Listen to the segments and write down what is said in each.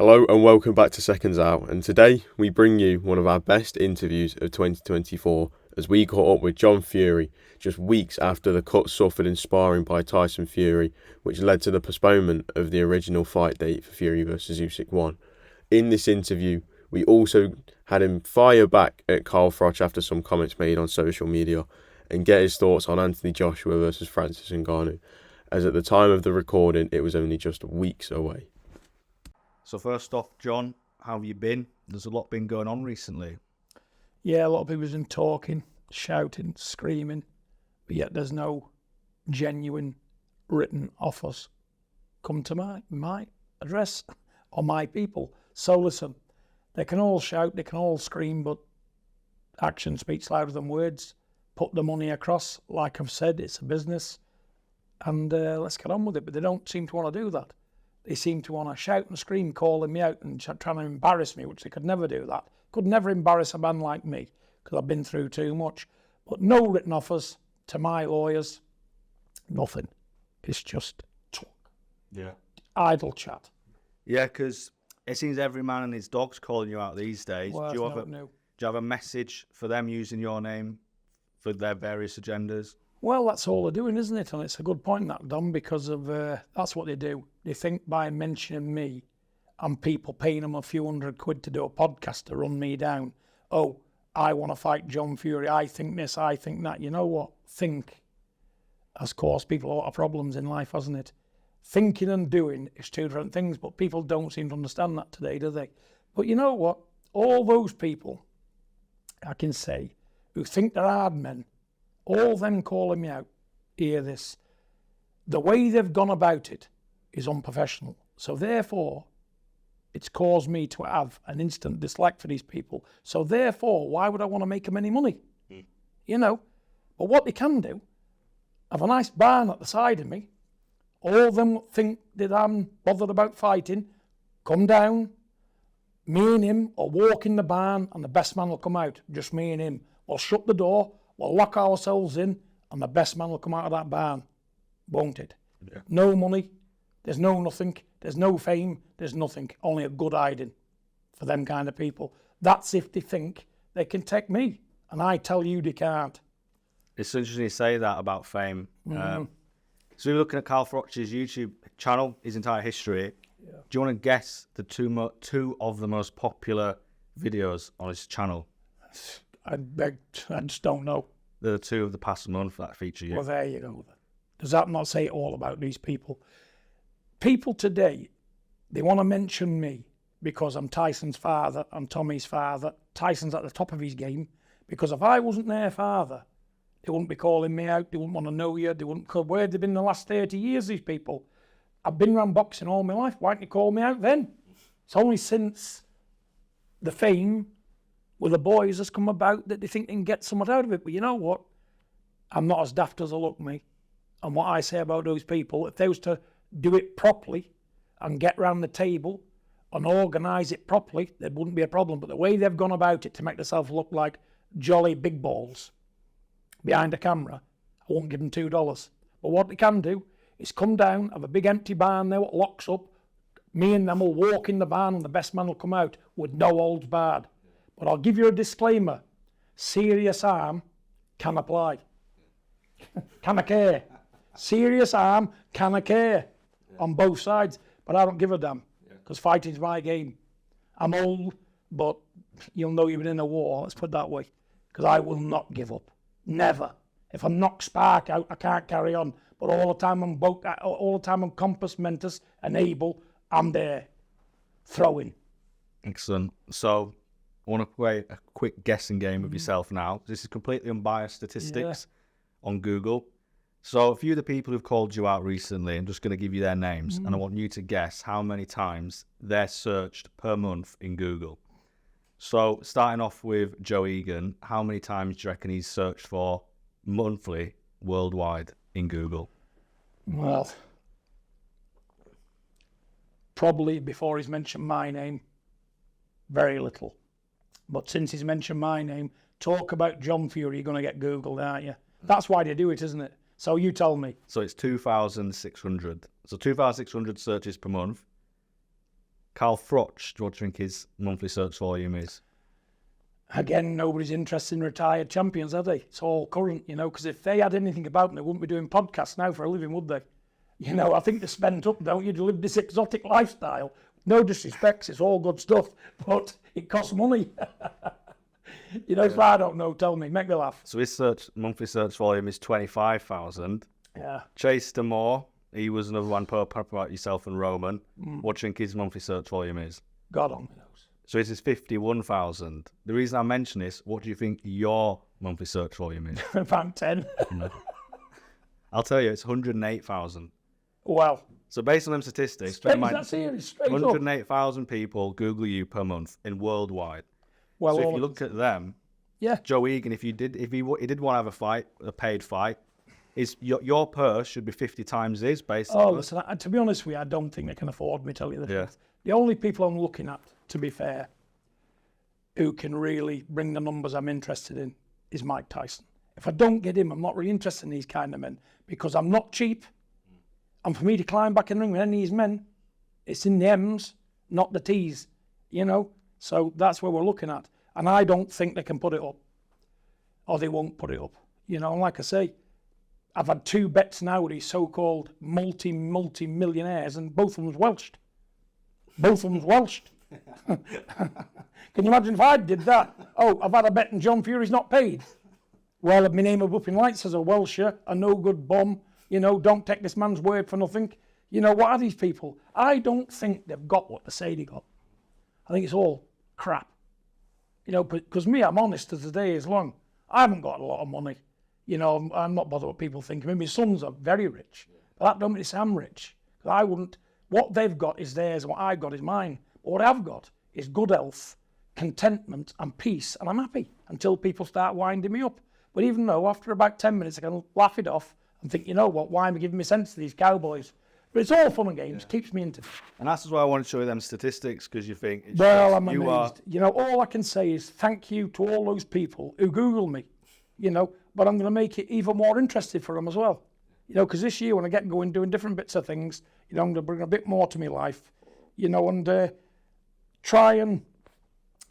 Hello and welcome back to Seconds Out, and today we bring you one of our best interviews of 2024 as we caught up with John Fury just weeks after the cut suffered in sparring by Tyson Fury, which led to the postponement of the original fight date for Fury vs Usyk 1. In this interview, we also had him fire back at Carl Froch after some comments made on social media and get his thoughts on Anthony Joshua vs Francis Ngannou, as at the time of the recording it was only just weeks away. So first off, John, how have you been? There's a lot been going on recently. Yeah, a lot of people have been talking, shouting, screaming, but yet there's no genuine written offers come to my address or my people. So listen, they can all shout, they can all scream, but action speaks louder than words. Put the money across, like I've said, it's a business, and let's get on with it. But they don't seem to want to do that. They seem to want to shout and scream, calling me out and trying to embarrass me, which they could never do that. Could never embarrass a man like me because I've been through too much. But no written offers to my lawyers, nothing. It's just talk. Yeah. Idle chat. Yeah, because it seems every man and his dog's calling you out these days. Well, do you have a message for them using your name for their various agendas? Well, that's all they're doing, isn't it? And it's a good point, that, Dom, because of that's what they do. They think by mentioning me and people paying them a few £100 to do a podcast to run me down, oh, I want to fight John Fury, I think this, I think that. You know what? Think has caused people a lot of problems in life, hasn't it? Thinking and doing is two different things, but people don't seem to understand that today, do they? But you know what? All those people, I can say, who think they're hard men, all them calling me out, hear this. The way they've gone about it is unprofessional. So therefore, it's caused me to have an instant dislike for these people. So therefore, why would I want to make them any money? You know, but what they can do, have a nice barn at the side of me. All of them think that I'm bothered about fighting. Come down, me and him, or walk in the barn, and the best man will come out. Just me and him. We'll shut the door. We'll lock ourselves in, and the best man will come out of that barn, won't it? Yeah. No money, there's no nothing, there's no fame, there's nothing, only a good hiding for them kind of people. That's if they think they can take me, and I tell you they can't. It's interesting you say that about fame. So we're looking at Carl Froch's YouTube channel, his entire history. Yeah. Do you want to guess the two of the most popular videos on his channel? I just don't know. They're the two of the past month that feature you. Well, there you go. Does that not say all about these people? People today, they want to mention me because I'm Tyson's father, I'm Tommy's father. Tyson's at the top of his game, because if I wasn't their father, they wouldn't be calling me out, they wouldn't want to know you, they wouldn't. Where have they been the last 30 years, these people? I've been around boxing all my life, why didn't you call me out then? It's only since the fame with the boys has come about that they think they can get something out of it. But you know what? I'm not as daft as I look, me. And what I say about those people, if they was to do it properly and get round the table and organise it properly, there wouldn't be a problem. But the way they've gone about it to make themselves look like jolly big balls behind a camera, I won't give them $2. But what they can do is come down, have a big empty barn there, what locks up. Me and them will walk in the barn and the best man will come out with no holds barred. But I'll give you a disclaimer. Serious harm can apply. Can occur. Serious harm can occur on both sides. But I don't give a damn, because fighting's my game. I'm old, but you'll know you've been in a war, let's put it that way. Because I will not give up. Never. If I knock spark out, I can't carry on. But all the time I'm compass mentis and able, I'm there. Throwing. Excellent. So I want to play a quick guessing game with yourself now. This is completely unbiased statistics on Google. So a few of the people who've called you out recently, I'm just going to give you their names, and I want you to guess how many times they're searched per month in Google. So starting off with Joe Egan, how many times do you reckon he's searched for monthly worldwide in Google? Well, probably before he's mentioned my name, very little. But since he's mentioned my name, talk about John Fury, you're going to get Googled, aren't you? That's why they do it, isn't it? So you tell me. So it's 2,600. So 2,600 searches per month. Carl Froch, do you think his monthly search volume is? Again, nobody's interested in retired champions, are they? It's all current, you know, because if they had anything about them, they wouldn't be doing podcasts now for a living, would they? You know, I think they're spent up, don't you, to live this exotic lifestyle. No disrespects, it's all good stuff, but it costs money. You know, if I don't know, tell me, make me laugh. So his monthly search volume is 25,000. Yeah. Chase Demore, he was another one about yourself and Roman. What do you think his monthly search volume is? God only knows. So his is 51,000. The reason I mention this, what do you think your monthly search volume is? If I'm 10. I'll tell you, it's 108,000. Well, So based on them statistics, that's serious, straight up. 108,000 people Google you per month in worldwide. Well, So if all you of look at them, yeah. Joe Egan, if he did want to have a fight, a paid fight, your purse should be 50 times his, basically. Oh, listen, to be honest with you, I don't think they can afford me, tell you the truth. The only people I'm looking at, to be fair, who can really bring the numbers I'm interested in is Mike Tyson. If I don't get him, I'm not really interested in these kind of men because I'm not cheap. And for me to climb back in the ring with any of these men, it's in the M's, not the T's, you know? So that's where we're looking at. And I don't think they can put it up. Or they won't put it up. You know, and like I say, I've had 2 bets now with these so-called multi-millionaires, and both of them's Welshed. Both of them's Welshed. Can you imagine if I did that? Oh, I've had a bet and John Fury's not paid. Well, my name up in lights as a Welsher, a no-good bum. You know, don't take this man's word for nothing. You know, what are these people? I don't think they've got what they say they got. I think it's all crap. You know, because me, I'm honest as the day is long. I haven't got a lot of money. You know, I'm not bothered what people think. I mean, my sons are very rich. But that don't mean to say I'm rich. I wouldn't. What they've got is theirs, and what I've got is mine. But what I've got is good health, contentment, and peace, and I'm happy until people start winding me up. But even though after about 10 minutes I can laugh it off and think, you know what, why am I giving me sense to these cowboys? But it's all fun and games, keeps me into it. And that's why I want to show you them statistics, because you think... Well, I'm amazed. You know, all I can say is thank you to all those people who Google me, you know, but I'm going to make it even more interesting for them as well. You know, because this year when I get going doing different bits of things, you know, I'm going to bring a bit more to my life, you know, and try and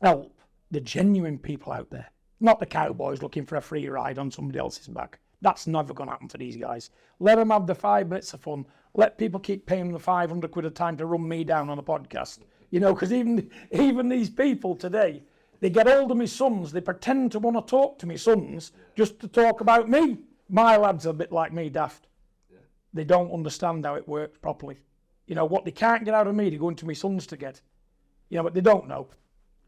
help the genuine people out there. Not the cowboys looking for a free ride on somebody else's back. That's never going to happen for these guys. Let them have the 5 minutes of fun. Let people keep paying them the 500 quid a time to run me down on a podcast. You know, because even these people today, they get hold of my sons. They pretend to want to talk to my sons just to talk about me. My lads are a bit like me, daft. They don't understand how it works properly. You know, what they can't get out of me, they go into my sons to get. You know, but they don't know.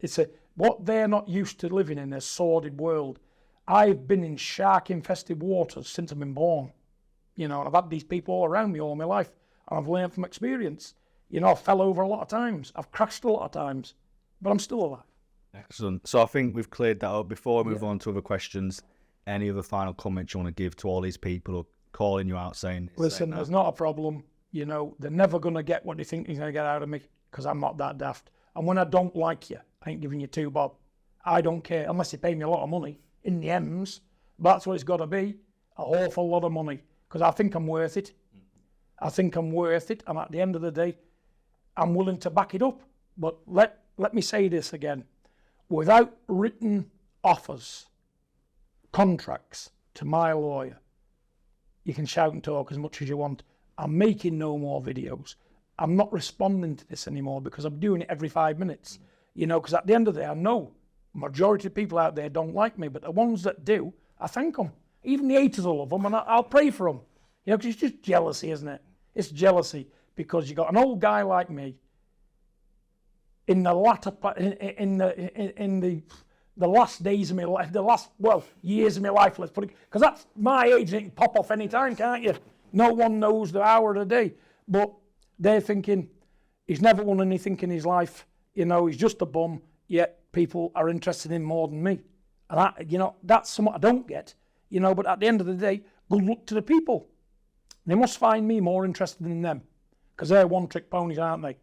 It's what they're not used to living in a sordid world. I've been in shark-infested waters since I've been born. You know, and I've had these people all around me all my life, and I've learned from experience. You know, I fell over a lot of times. I've crashed a lot of times, but I'm still alive. Excellent. So I think we've cleared that up. Before we move on to other questions, any other final comments you want to give to all these people who are calling you out saying... Listen, there's not a problem. You know, they're never going to get what they think they're going to get out of me, because I'm not that daft. And when I don't like you, I ain't giving you 2 bob. I don't care, unless you pay me a lot of money in the M's. But that's what it's got to be, an awful lot of money, because I think I'm worth it. I think I'm worth it, and at the end of the day, I'm willing to back it up. But let me say this again. Without written offers, contracts to my lawyer, you can shout and talk as much as you want. I'm making no more videos. I'm not responding to this anymore because I'm doing it every 5 minutes. You know, because at the end of the day, I know majority of people out there don't like me, but the ones that do, I thank them. Even the haters will love them, and I'll pray for them. You know, because it's just jealousy, isn't it? It's jealousy because you got an old guy like me in the latter in the last days of my life, years of my life. Let's put it, because that's my age. And it can pop off any time, can't you? No one knows the hour of the day, but they're thinking he's never won anything in his life. You know, he's just a bum. Yet people are interested in more than me, and you know, that's something I don't get. You know, but at the end of the day, good luck to the people. They must find me more interested than them, because they're one-trick ponies, aren't they?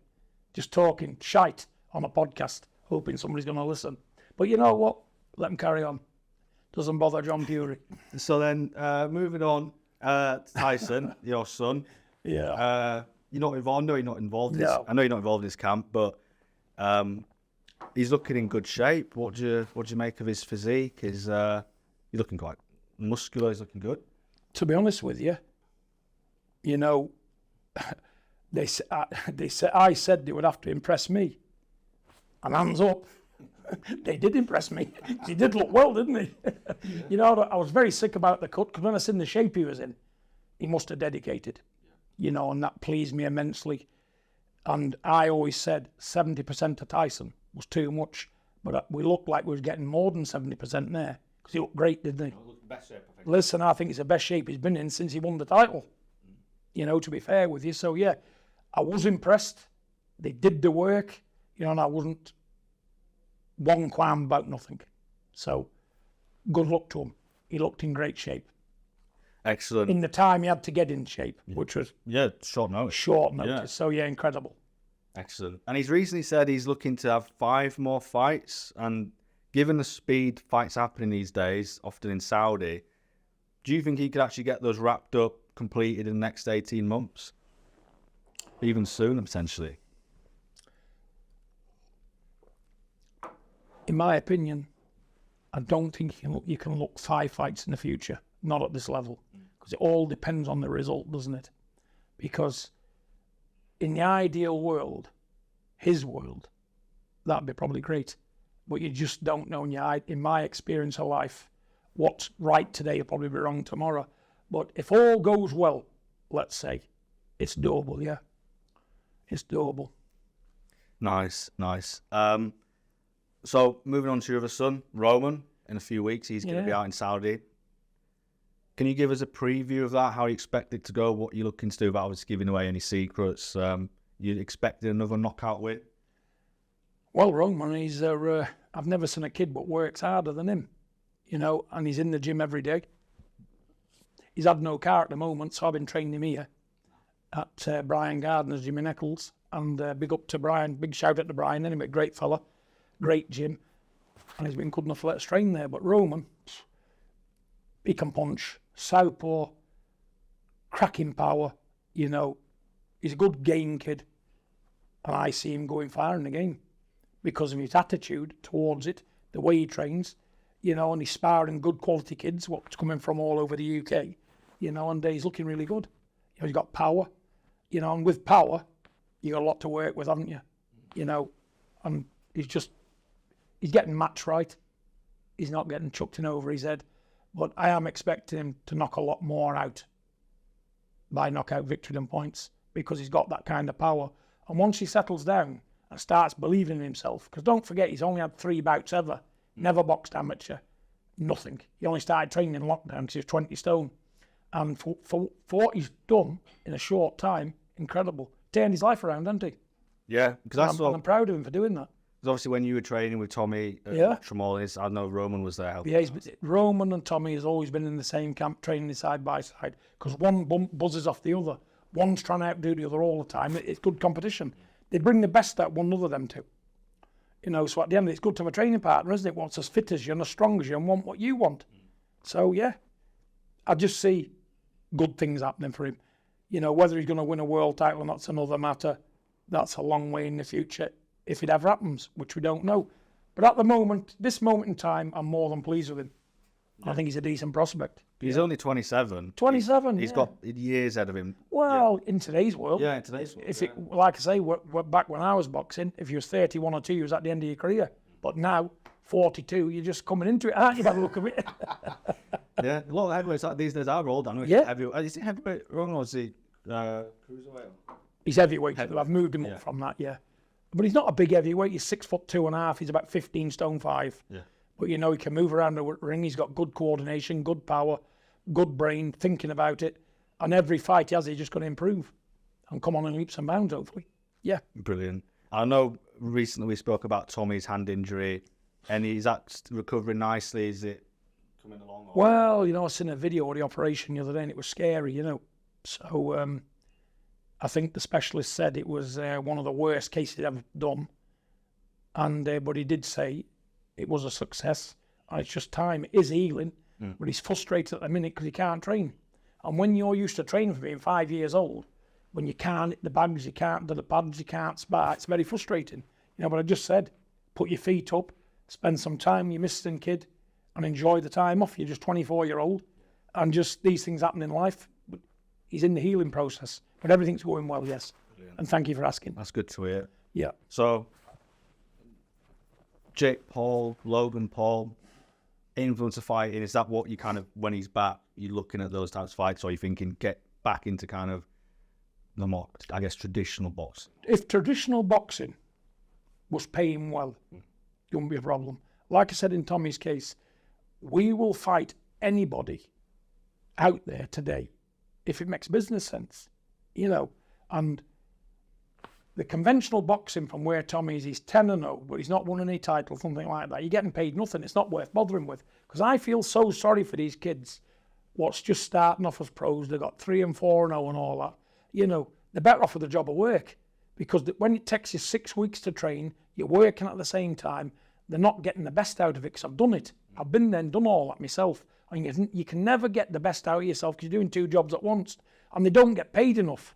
Just talking shite on a podcast, hoping somebody's going to listen. But you know what? Let them carry on. Doesn't bother John Fury. So then, moving on, Tyson, your son. Yeah. You're not involved. I know you're not involved. No. I know you're not involved in this camp, but He's looking in good shape. What do you make of his physique? He's looking quite muscular. He's looking good. To be honest with you, you know, I said they would have to impress me, and hands up, they did impress me. He did look well, didn't he? You know, I was very sick about the cut, because when I seen the shape he was in, he must have dedicated, you know, and that pleased me immensely. And I always said 70% of Tyson was too much, but we looked like we was getting more than 70% there, because he looked great, didn't he? Best shape, I think. Listen, I think it's the best shape he's been in since he won the title. You know, to be fair with you. So, yeah, I was impressed. They did the work, you know, and I wasn't one qualm about nothing. So, good luck to him. He looked in great shape. Excellent. In the time he had to get in shape, which was short notice. Short notice. So, yeah, incredible. Excellent. And he's recently said he's looking to have 5 more fights. And given the speed fights happening these days, often in Saudi, do you think he could actually get those wrapped up, completed in the next 18 months? Even sooner, potentially? In my opinion, I don't think you can look 5 fights in the future. Not at this level. Because it all depends on the result, doesn't it? Because in the ideal world, his world, that'd be probably great. But you just don't know in my experience of life, what's right today will probably be wrong tomorrow. But if all goes well, let's say, it's doable, yeah. It's doable. Nice. So, moving on to your other son, Roman, in a few weeks, he's going to be out in Saudi. Can you give us a preview of that, how you expect it to go, what you're looking to do, without obviously giving away any secrets? You expected another knockout win? Well, Roman, he's I've never seen a kid but works harder than him, you know, and he's in the gym every day. He's had no car at the moment, so I've been training him here at Brian Gardner's gym in Eccles. And big up to Brian, big shout out to Brian, anyway, great fella, great gym. And he's been good enough to let us train there. But Roman, he can punch, southpaw, cracking power, you know. He's a good game kid. And I see him going far in the game because of his attitude towards it, the way he trains, you know, and he's sparring good quality kids, what's coming from all over the UK, you know, and he's looking really good. You know, he's got power, you know, and with power, you got a lot to work with, haven't you? You know, and he's getting match right. He's not getting chucked in over his head. But I am expecting him to knock a lot more out by knockout victory than points, because he's got that kind of power. And once he settles down and starts believing in himself, because don't forget, he's only had 3 bouts ever, never boxed amateur, nothing. He only started training in lockdown because he was 20 stone. And for what he's done in a short time, incredible. Turned his life around, hasn't he? Yeah, because I'm proud of him for doing that. Because obviously when you were training with Tommy at Tremolis, I know Roman was there helping. Yeah, Roman and Tommy has always been in the same camp, training side by side, because one buzzes off the other. One's trying to outdo the other all the time. It's good competition. They bring the best out one another, them two. You know, so at the end, it's good to have a training partner, isn't it? Wants as fit as you and as strong as you and want what you want. So, yeah, I just see good things happening for him. You know, whether he's going to win a world title or not's another matter. That's a long way in the future, if it ever happens, which we don't know. But at the moment, this moment in time, I'm more than pleased with him. Yeah. I think he's a decent prospect. He's only 27. 27, He's got years ahead of him. Well, in today's world. Yeah, in today's world. If it, like I say, back when I was boxing, if you was 31 or 2, you was at the end of your career. But now, 42, you're just coming into it, aren't you, by the look of it? Yeah, a lot of heavyweights like these days are all done. Yeah. Is he heavyweight wrong or is he cruiserweight? He's heavyweight. I've moved him up from that, yeah. But he's not a big heavyweight. He's 6'2.5". He's about 15 stone 5. Yeah. But you know, he can move around the ring. He's got good coordination, good power, good brain, thinking about it. And every fight he has, he's just going to improve and come on in leaps and bounds, hopefully. Yeah. Brilliant. I know recently we spoke about Tommy's hand injury, and he's recovering nicely. Is it coming along? Well, you know, I seen a video of the operation the other day, and it was scary, you know. So I think the specialist said it was one of the worst cases he'd ever done. And but he did say it was a success. And it's just time. It is healing, but he's frustrated at the minute because he can't train. And when you're used to training for being 5 years old, when you can't hit the bags, you can't do the pads, you can't spar, it's very frustrating. But I just said, put your feet up, spend some time with your missus and kid, and enjoy the time off. You're just 24-year-old, and just these things happen in life. But he's in the healing process, but everything's going well, yes. Brilliant. And thank you for asking. That's good to hear. Yeah. So, Jake Paul, Logan Paul, influence of fighting, is that what you kind of, when he's back, you're looking at those types of fights, or you're thinking get back into kind of the more, I guess, traditional boxing? If traditional boxing was paying well, it wouldn't be a problem. Like I said in Tommy's case, we will fight anybody out there today if it makes business sense, and the conventional boxing from where Tommy is, he's 10-0, but he's not won any title, something like that. You're getting paid nothing. It's not worth bothering with. Because I feel so sorry for these kids, what's just starting off as pros. They've got 3 and 4-0 and all that. They're better off with a job of work. Because when it takes you 6 weeks to train, you're working at the same time, they're not getting the best out of it, because I've done it. I've been there and done all that myself. And you can never get the best out of yourself because you're doing 2 jobs at once. And they don't get paid enough.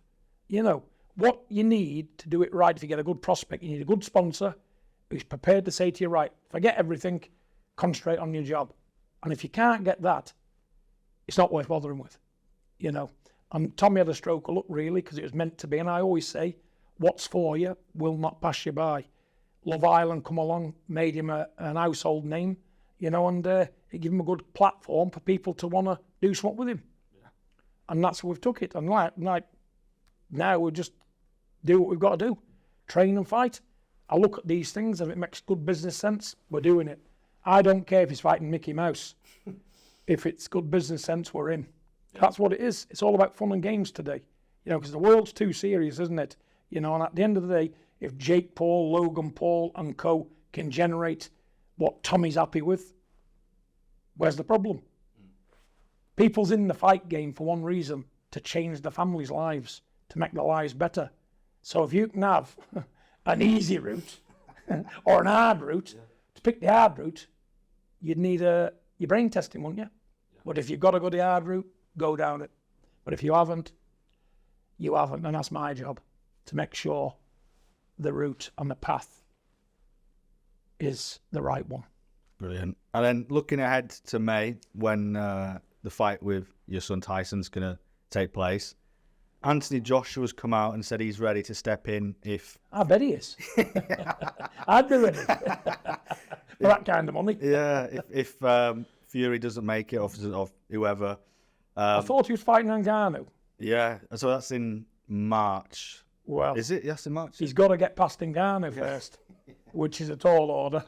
What you need to do it right, if you get a good prospect, you need a good sponsor who's prepared to say to you, right, forget everything, concentrate on your job. And if you can't get that, it's not worth bothering with, And Tommy had a stroke of luck, really, because it was meant to be. And I always say, what's for you will not pass you by. Love Island come along, made him an household name, and it gave him a good platform for people to want to do something with him. Yeah. And that's where we've took it. And like now we just do what we've got to do, train and fight. I look at these things, and if it makes good business sense, we're doing it. I don't care if he's fighting Mickey Mouse. If it's good business sense, we're in. Yeah. That's what it is. It's all about fun and games today, because the world's too serious, isn't it? And at the end of the day, if Jake Paul, Logan Paul and co can generate what Tommy's happy with, where's the problem? People's in the fight game for one reason, to change the families' lives, to make their lives better. So if you can have an easy route or an hard route, to pick the hard route, you'd need your brain testing, wouldn't you? Yeah. But if you've got to go the hard route, go down it. But if you haven't, and that's my job, to make sure the route and the path is the right one. Brilliant. And then looking ahead to May, when the fight with your son Tyson's going to take place, Anthony Joshua's come out and said he's ready to step in if... I bet he is. I'd be ready for that kind of money. Yeah, if Fury doesn't make it, or whoever. I thought he was fighting Ngannou. Yeah, so that's in March. Well, is it? Yes, in March. He's got to get past Ngannou first, which is a tall order.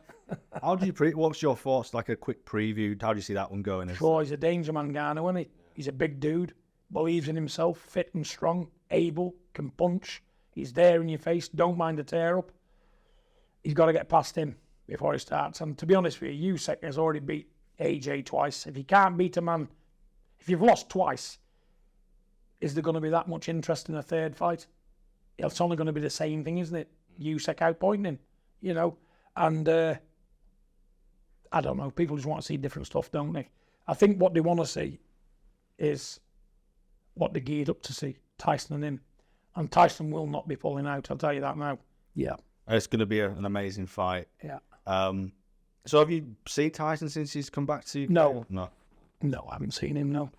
How do you what's your thoughts? Like a quick preview. How do you see that one going? Sure, he's a danger man, Ngannou, isn't he? He's a big dude. Believes in himself, fit and strong, able, can punch. He's there in your face, don't mind a tear up. He's got to get past him before he starts. And to be honest with you, Usyk has already beat AJ twice. If he can't beat a man, if you've lost twice, is there going to be that much interest in a third fight? It's only going to be the same thing, isn't it? Usyk outpointing, And I don't know, people just want to see different stuff, don't they? I think what they want to see is what they're geared up to see, Tyson and him. And Tyson will not be pulling out, I'll tell you that now. Yeah. It's going to be an amazing fight. Yeah. So have you seen Tyson since he's come back to you? No. No, I haven't seen him, no.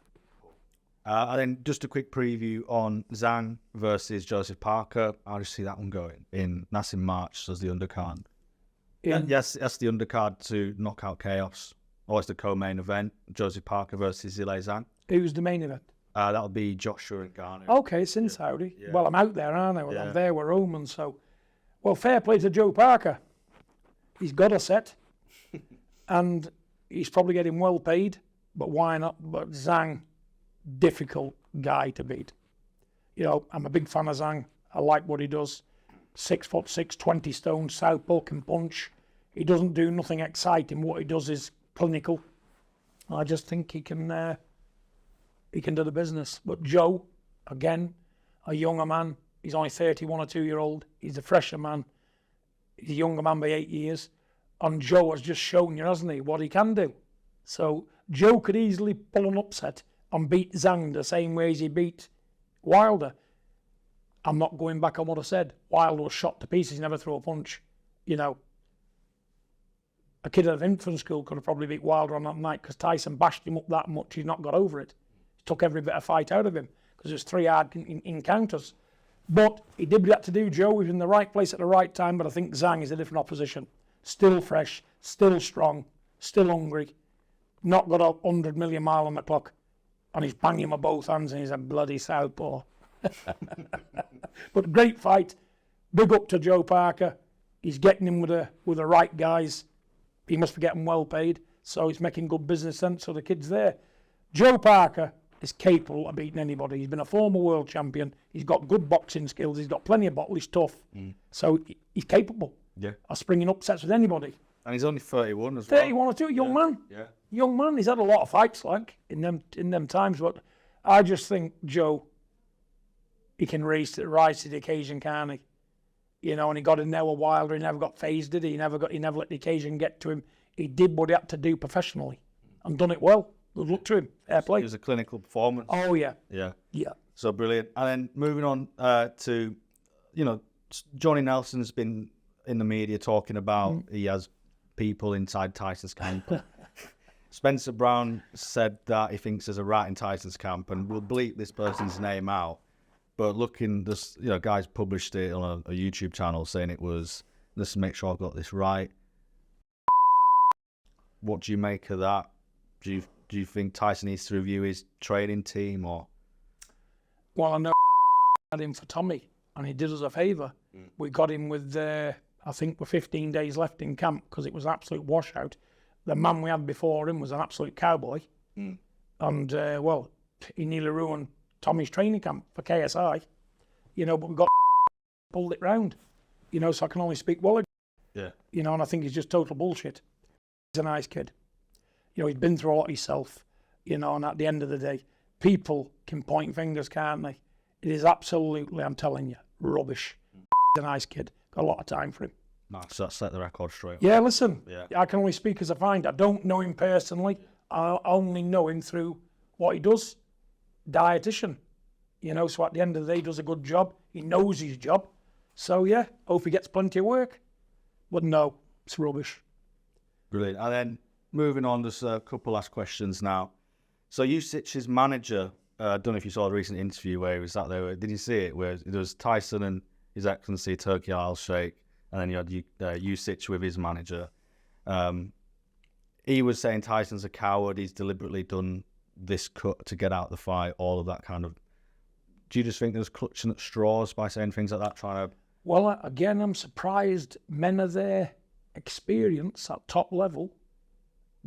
And then just a quick preview on Zhang versus Joseph Parker. How do you see that one going? That's in March, so it's the undercard. Yes, that's the undercard to Knockout Chaos. Or it's the co-main event, Joseph Parker versus Zhilei Zhang. Who's the main event? That'll be Joshua and Garner. Okay, it's in Saudi. Yeah. Well, I'm out there, aren't I? Well, I'm there with Roman, so... Well, fair play to Joe Parker. He's got a set, and he's probably getting well paid, but why not? But Zhang, difficult guy to beat. I'm a big fan of Zhang. I like what he does. 6'6", 20 stone, southpaw, can punch. He doesn't do nothing exciting. What he does is clinical. I just think he can do the business. But Joe, again, a younger man. He's only 31 or 2-year-old. He's a fresher man. He's a younger man by 8 years. And Joe has just shown you, hasn't he, what he can do. So Joe could easily pull an upset and beat Zhang the same way as he beat Wilder. I'm not going back on what I said. Wilder was shot to pieces, he never threw a punch. You know, a kid at an infant school could have probably beat Wilder on that night because Tyson bashed him up that much. He's not got over it. He took every bit of fight out of him because there's 3 hard encounters. But he did what he had to do, Joe. He was in the right place at the right time, but I think Zhang is a different opposition. Still fresh, still strong, still hungry, not got a 100 million mile on the clock, and he's banging with both hands and he's a bloody southpaw. But great fight. Big up to Joe Parker. He's getting him with the right guys. He must be getting well paid, so he's making good business sense. So the kid's there. Joe Parker is capable of beating anybody. He's been a former world champion. He's got good boxing skills. He's got plenty of bottle. He's tough. So he's capable of springing upsets with anybody. And he's only 31 as well. 31 or 2, young man. Yeah. Young man. He's had a lot of fights like in them times, but I just think Joe, he can rise to the occasion, can't he? You know, and he got in there with Wilder. He never got phased, did he? He never let the occasion get to him. He did what he had to do professionally and done it well. Good luck to him. Fair play. It was a clinical performance. Oh, yeah. Yeah. Yeah. So brilliant. And then moving on to, you know, Johnny Nelson's been in the media talking about he has people inside Tyson's camp. Spencer Brown said that he thinks there's a rat in Tyson's camp, and we'll bleep this person's name out. But looking, this, you know, guys published it on a YouTube channel saying it was, let's make sure I've got this right. What do you make of that? Do you think Tyson needs to review his training team, or? Well, I know had him for Tommy, and he did us a favour. We got him with, I think, with 15 days left in camp because it was an absolute washout. The man we had before him was an absolute cowboy, and well, he nearly ruined Tommy's training camp for KSI. You know, but we got pulled it round. You know, so I can only speak well. Yeah. You know, and I think he's just total bullshit. He's a nice kid. You know, he's been through a lot himself, you know, and at the end of the day, people can point fingers, can't they? It is absolutely, I'm telling you, rubbish. He's a nice kid. Got a lot of time for him. Nice, that set the record straight. Yeah, listen, Yeah. I can only speak as I find. I don't know him personally. I only know him through what he does. Dietitian. You know, so at the end of the day, he does a good job. He knows his job. So, yeah, hope he gets plenty of work. But no, it's rubbish. Brilliant. And then moving on, there's a couple last questions now. So Usyk's manager, I don't know if you saw the recent interview where he was sat there. Did you see it? Where there was Tyson and His Excellency Turki Al-Sheikh, and then you had Usyk with his manager. He was saying Tyson's a coward. He's deliberately done this cut to get out the fight, all of that kind of. Do you just think there's clutching at straws by saying things like that, trying to? Well, again, I'm surprised men of their experience at top level,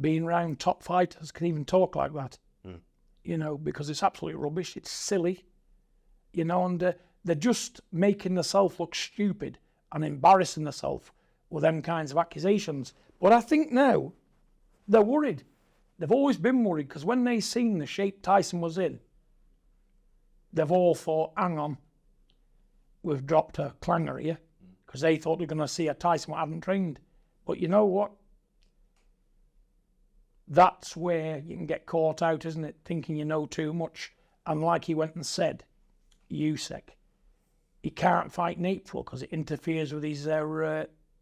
being around top fighters, can even talk like that. You know, because it's absolutely rubbish. It's silly. You know, and they're just making themselves look stupid and embarrassing themselves with them kinds of accusations. But I think now they're worried. They've always been worried because when they seen the shape Tyson was in, they've all thought, hang on, we've dropped a clanger here, because they thought they're going to see a Tyson who hadn't trained. But you know what? That's where you can get caught out, isn't it? Thinking you know too much. And like he went and said, Usyk, he can't fight in April because it interferes with his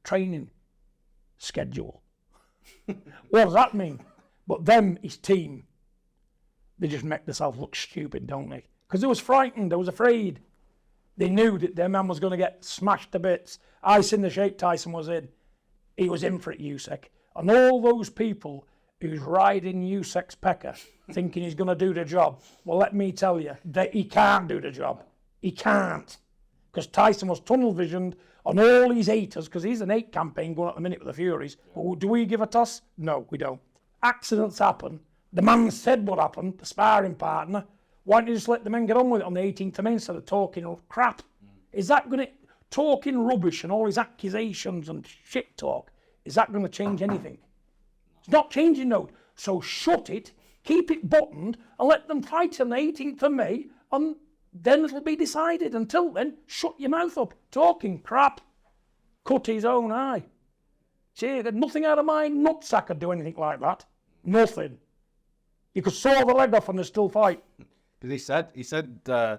training schedule. What does that mean? But them, his team, they just make themselves look stupid, don't they? Because they was frightened, they was afraid. They knew that their man was going to get smashed to bits. I seen the shape Tyson was in. He was in for it, Usyk. And all those people who's riding Usyk's pecker, thinking he's going to do the job, well, let me tell you, that he can't do the job. He can't. Because Tyson was tunnel visioned on all these haters, because he's an hate campaign going at the minute with the Furies. But do we give a toss? No, we don't. Accidents happen. The man said what happened, the sparring partner. Why don't you just let the men get on with it on the 18th of May instead of talking crap? Is that going to, talking rubbish and all these accusations and shit talk, is that going to change anything? It's not changing, no. So shut it, keep it buttoned, and let them fight on the 18th of May, and then it'll be decided. Until then, shut your mouth up. Talking crap. Cut his own eye. See, nothing out of my nutsack could do anything like that. Nothing. You could saw the leg off and they still fight. Because he said, I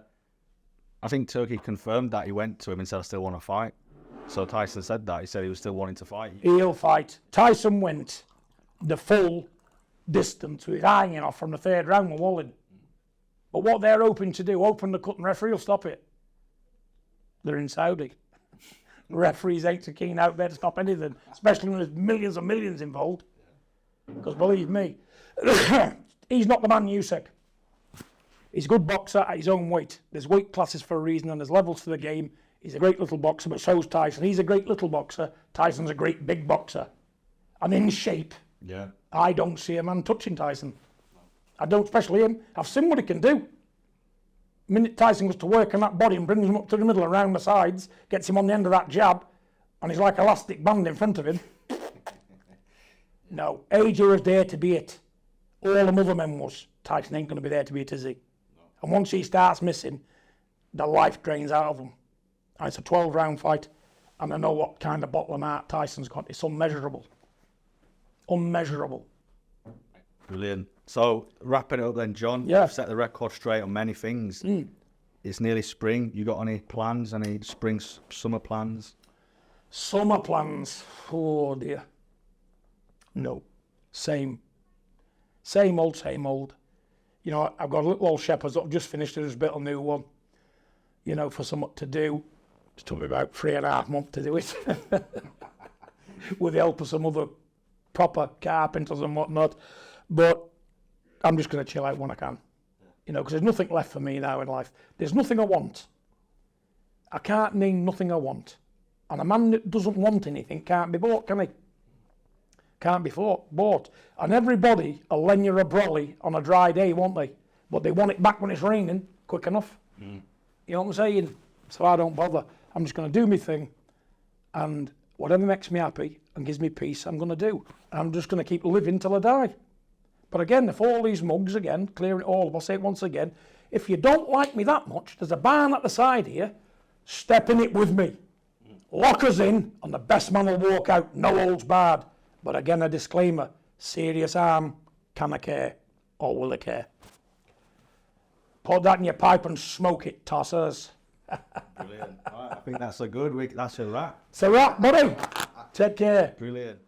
think Turkey confirmed that he went to him and said, I still want to fight. So Tyson said that. He said he was still wanting to fight. He'll fight. Tyson went the full distance with his hanging off from the third round with Walling. But what they're hoping to do, open the cut and referee will stop it. They're in Saudi. Referees ain't so keen out there to stop anything, especially when there's millions and millions involved. Because believe me, he's not the man Usyk. He's a good boxer at his own weight. There's weight classes for a reason and there's levels to the game. He's a great little boxer, but so's Tyson. He's a great little boxer. Tyson's a great big boxer. And in shape, Yeah. I don't see a man touching Tyson. I don't, especially him. I've seen what he can do. The minute Tyson goes to work on that body and brings him up to the middle and around the sides, gets him on the end of that jab, and he's like elastic band in front of him. No, AJ was there to be it. All the other men was. Tyson ain't going to be there to be it, is he? No. And once he starts missing, the life drains out of him. And it's a 12-round fight, and I know what kind of bottle of heart Tyson's got. It's unmeasurable. Unmeasurable. Brilliant. So, wrapping it up then, John. Yeah. You've set the record straight on many things. It's nearly spring. You got any plans? Any spring, summer plans? Summer plans. Oh dear. No. Same. Same old, same old. You know, I've got a little old Shepherd's that I've just finished. There's a bit of a new one. You know, for something to do. It took me about 3.5 months to do it. With the help of some other proper carpenters and whatnot. But I'm just going to chill out when I can. You know, because there's nothing left for me now in life. There's nothing I want. I can't name nothing I want. And a man that doesn't want anything can't be bought, can he? Can't be bought. And everybody will lend you a brolly on a dry day, won't they? But they want it back when it's raining, quick enough. You know what I'm saying? So I don't bother. I'm just going to do my thing. And whatever makes me happy and gives me peace, I'm going to do. I'm just going to keep living till I die. But again, if all these mugs again, clearing it all, I'll say it once again, if you don't like me that much, there's a barn at the side here, step in it with me. Lock us in, and the best man will walk out, no holds barred. But again, a disclaimer, serious harm, can I care, or will I care? Put that in your pipe and smoke it, tossers. Brilliant. Right, I think that's a good week. That's a wrap. It's a wrap, buddy. Take care. Brilliant.